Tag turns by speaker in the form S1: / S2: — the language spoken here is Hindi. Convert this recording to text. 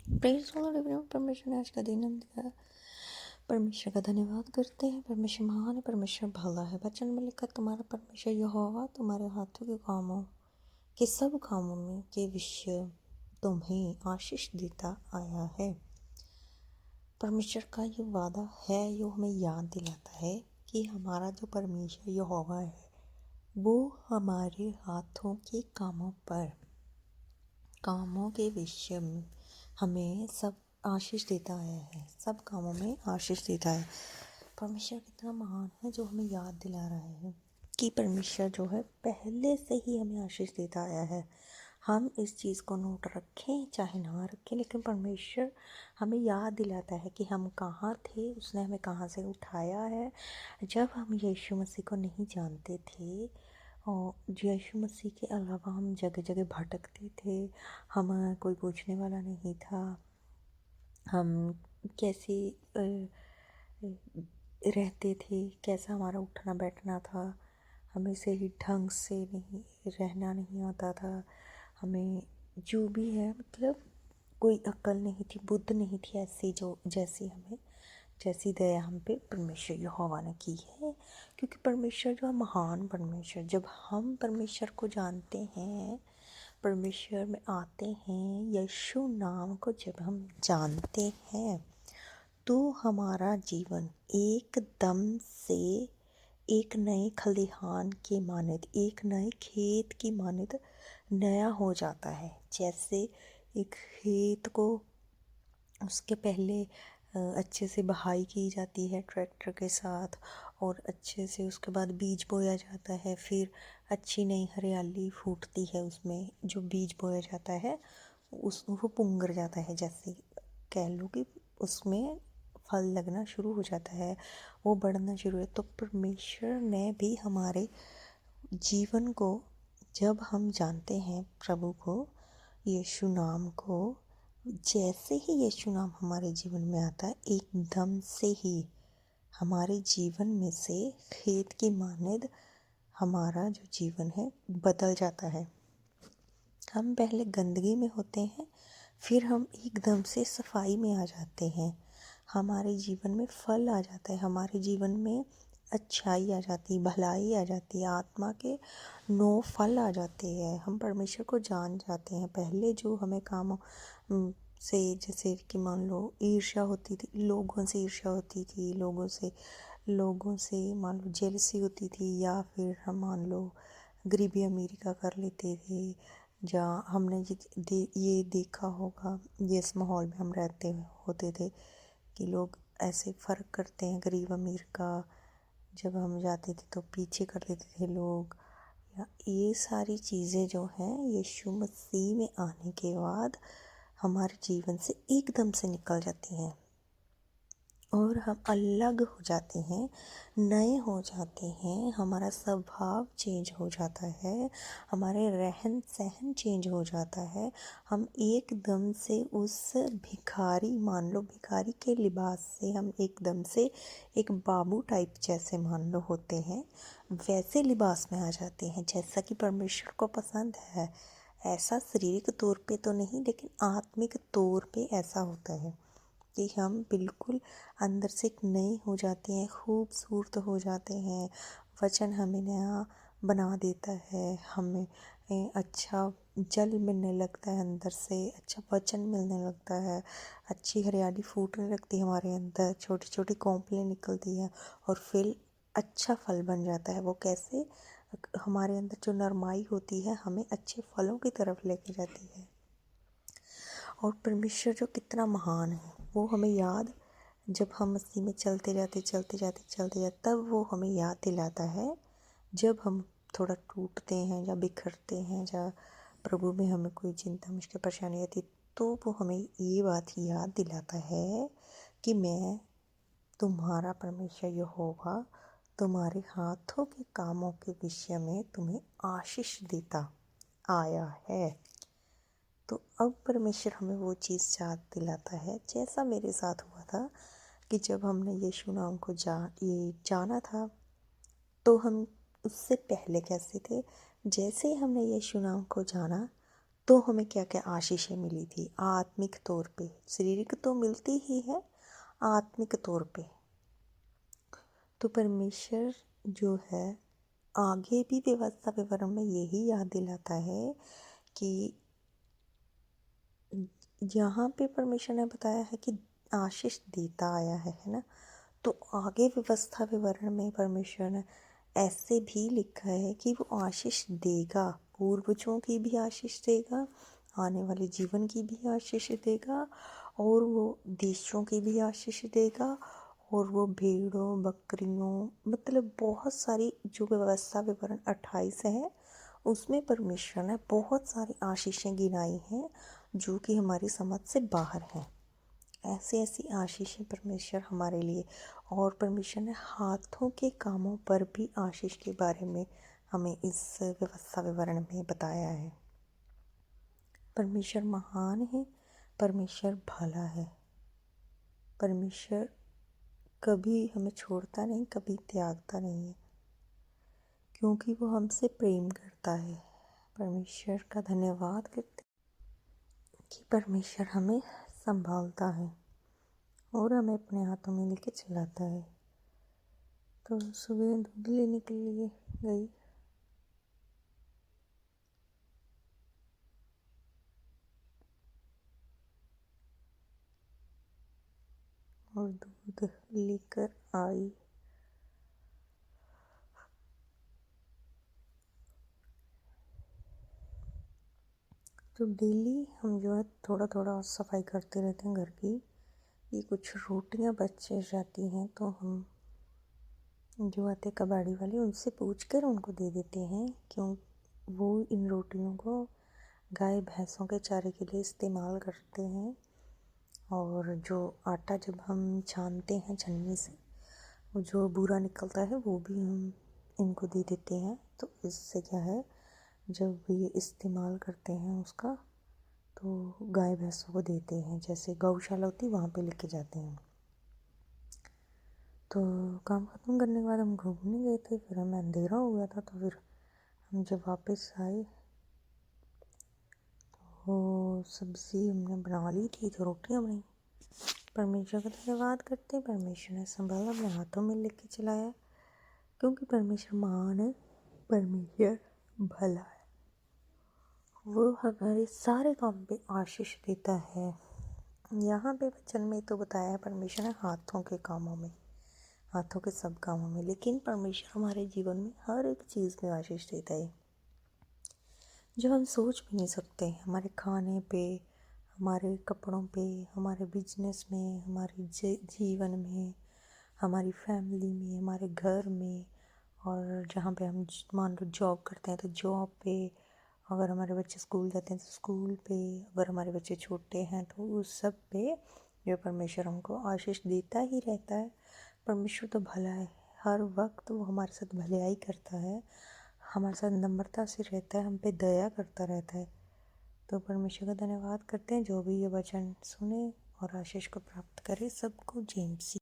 S1: Praise the Lord everyone. परमेश्वर ने आज का दिन हम दिया। परमेश्वर का धन्यवाद करते हैं। परमेश्वर महान है, परमेश्वर भला है। वचन में लिखा तुम्हारा परमेश्वर यहोवा तुम्हारे हाथों के कामों के सब कामों में के विषय तुम्हें आशीष देता आया है। परमेश्वर का ये वादा है, जो हमें याद दिलाता है कि हमारा जो परमेश्वर यहोवा है वो हमारे हाथों के कामों के विषय में हमें सब आशीष देता आया है। सब कामों में आशीष देता है। परमेश्वर कितना महान है जो हमें याद दिला रहा है कि परमेश्वर जो है पहले से ही हमें आशीष देता आया है। हम इस चीज़ को नोट रखें चाहे ना रखें, लेकिन परमेश्वर हमें याद दिलाता है कि हम कहाँ थे, उसने हमें कहाँ से उठाया है। जब हम यीशु मसीह को नहीं जानते थे और यीशु मसीह के अलावा हम जगह जगह भटकते थे, हम कोई पूछने वाला नहीं था, हम कैसे रहते थे, कैसा हमारा उठना बैठना था, हमें सही ढंग से नहीं रहना नहीं आता था, हमें जो भी है मतलब कोई अक्ल नहीं थी, बुद्ध नहीं थी ऐसी जो जैसी दया हम पे परमेश्वर यहोवा ने की है। क्योंकि परमेश्वर जो है महान परमेश्वर, जब हम परमेश्वर को जानते हैं, परमेश्वर में आते हैं, यीशु नाम को जब हम जानते हैं तो हमारा जीवन एकदम से एक नए खलिहान के मानद, एक नए खेत की मानद नया हो जाता है। जैसे एक खेत को उसके पहले अच्छे से बहाई की जाती है ट्रैक्टर के साथ, और अच्छे से उसके बाद बीज बोया जाता है, फिर अच्छी नई हरियाली फूटती है उसमें। जो बीज बोया जाता है वो पुंगर जाता है, जैसे कह लो कि उसमें फल लगना शुरू हो जाता है, वो बढ़ना शुरू है। तो परमेश्वर ने भी हमारे जीवन को, जब हम जानते हैं प्रभु को, यीशु नाम को, जैसे ही यीशु नाम हमारे जीवन में आता है एकदम से ही हमारे जीवन में से खेत की मानद हमारा जो जीवन है बदल जाता है। हम पहले गंदगी में होते हैं, फिर हम एकदम से सफाई में आ जाते हैं। हमारे जीवन में फल आ जाता है, हमारे जीवन में अच्छाई आ जाती, भलाई आ जाती है, आत्मा के 9 फल आ जाते हैं। हम परमेश्वर को जान जाते हैं। पहले जो हमें काम से, जैसे कि मान लो ईर्ष्या होती थी, लोगों से ईर्ष्या होती थी, लोगों से मान लो जेलसी होती थी, या फिर हम मान लो गरीबी अमीरी का कर लेते थे। जहाँ हमने ये देखा होगा, जिस माहौल में हम रहते होते थे कि लोग ऐसे फ़र्क करते हैं गरीब अमीर का। जब हम जाते थे तो पीछे कर देते थे लोग, या ये सारी चीज़ें जो हैं यीशु मसीह में आने के बाद हमारे जीवन से एकदम से निकल जाती हैं और हम अलग हो जाते हैं, नए हो जाते हैं। हमारा स्वभाव चेंज हो जाता है, हमारे रहन सहन चेंज हो जाता है। हम एकदम से उस भिखारी, मान लो भिखारी के लिबास से हम एकदम से एक बाबू टाइप जैसे मान लो होते हैं, वैसे लिबास में आ जाते हैं जैसा कि परमेश्वर को पसंद है। ऐसा शारीरिक तौर पे तो नहीं, लेकिन आत्मिक तौर पे ऐसा होता है कि हम बिल्कुल अंदर से एक नए हो जाते हैं, खूबसूरत हो जाते हैं। वचन हमें नया बना देता है, हमें अच्छा जल मिलने लगता है अंदर से, अच्छा वचन मिलने लगता है, अच्छी हरियाली फूटने लगती है हमारे अंदर, छोटी छोटी कोंपलें निकलती हैं और फिर अच्छा फल बन जाता है। वो कैसे? हमारे अंदर जो नरमाई होती है हमें अच्छे फलों की तरफ लेके जाती है। और परमेश्वर जो कितना महान है वो हमें याद, जब हम मसीह में चलते जाते तब वो हमें याद दिलाता है। जब हम थोड़ा टूटते हैं या बिखरते हैं या प्रभु में हमें कोई चिंता मुश्किल परेशानी आती, तो वो हमें ये बात याद दिलाता है कि मैं तुम्हारा परमेश्वर यहोवा तुम्हारे हाथों के कामों के विषय में तुम्हें आशीष देता आया है। तो अब परमेश्वर हमें वो चीज़ याद दिलाता है, जैसा मेरे साथ हुआ था कि जब हमने यीशु नाम को जाना था, तो हम उससे पहले कैसे थे। जैसे ही हमने यीशु नाम को जाना तो हमें क्या क्या आशीषें मिली थी आत्मिक तौर पे। शारीरिक तो मिलती ही है, आत्मिक तौर पे। तो परमेश्वर जो है आगे भी व्यवस्था विवरण में यही याद दिलाता है कि यहाँ पे परमेश्वर ने बताया है कि आशीष देता आया है ना। तो आगे व्यवस्था विवरण में परमेश्वर ने ऐसे भी लिखा है कि वो आशीष देगा, पूर्वजों की भी आशीष देगा, आने वाले जीवन की भी आशीष देगा, और वो देशों की भी आशीष देगा, और वो भेड़ों बकरियों मतलब बहुत सारी जो व्यवस्था विवरण 28 है उसमें परमेश्वर ने बहुत सारी आशीषें गिनाई हैं जो कि हमारी समझ से बाहर हैं। ऐसी ऐसी आशीषें परमेश्वर हमारे लिए, और परमेश्वर ने हाथों के कामों पर भी आशीष के बारे में हमें इस व्यवस्था विवरण में बताया है। परमेश्वर महान है, परमेश्वर भला है, परमेश्वर कभी हमें छोड़ता नहीं, कभी त्यागता नहीं है, क्योंकि वो हमसे प्रेम करता है। परमेश्वर का धन्यवाद करते कि परमेश्वर हमें संभालता है और हमें अपने हाथों में लेके चलाता है। तो सुबह दूध लेने के लिए गई, और दूध लेकर आई। तो डेली हम जो है थोड़ा थोड़ा सफाई करते रहते हैं घर की। ये कुछ रोटियां बच जाती हैं तो हम जो आते कबाड़ी वाले उनसे पूछ कर उनको दे देते हैं, क्यों वो इन रोटियों को गाय भैंसों के चारे के लिए इस्तेमाल करते हैं। और जो आटा जब हम छानते हैं छन्नी से, वो जो बुरा निकलता है वो भी हम इनको दे देते हैं। तो इससे क्या है, जब ये इस्तेमाल करते हैं उसका तो गाय भैंसों को देते हैं, जैसे गौशाला होती है वहाँ पे लेके जाते हैं। तो काम ख़त्म करने के बाद हम घूमने गए थे, फिर हमें अंधेरा हो गया था। तो फिर हम जब वापस आए तो सब्ज़ी हमने बना ली थी, तो रोटियाँ बनाई। परमेश्वर का धन्यवाद करते हैं, परमेश्वर ने संभाला, अपने हाथों में लेके चलाया, क्योंकि परमेश्वर महान है, परमेश्वर भला है, वो हमारे सारे काम पे आशीष देता है। यहाँ पे वचन में तो बताया है परमेश्वर ने हाथों के कामों में, हाथों के सब कामों में, लेकिन परमेश्वर हमारे जीवन में हर एक चीज़ में आशीष देता है जो हम सोच भी नहीं सकते। हमारे खाने पे, हमारे कपड़ों पे, हमारे बिजनेस में, हमारे जीवन में, हमारी फैमिली में, हमारे घर में, और जहाँ पे हम मान लो जॉब करते हैं तो जॉब पे, अगर हमारे बच्चे स्कूल जाते हैं तो स्कूल पे, अगर हमारे बच्चे छोटे हैं तो उस सब पे जो परमेश्वर हमको आशीष देता ही रहता है। परमेश्वर तो भला है, हर वक्त वो हमारे साथ भलाई करता है, हमारे साथ नम्रता से रहता है, हम पे दया करता रहता है। तो परमेश्वर का धन्यवाद करते हैं जो भी ये वचन सुने और आशीष को प्राप्त करे। सबको जय मसीह।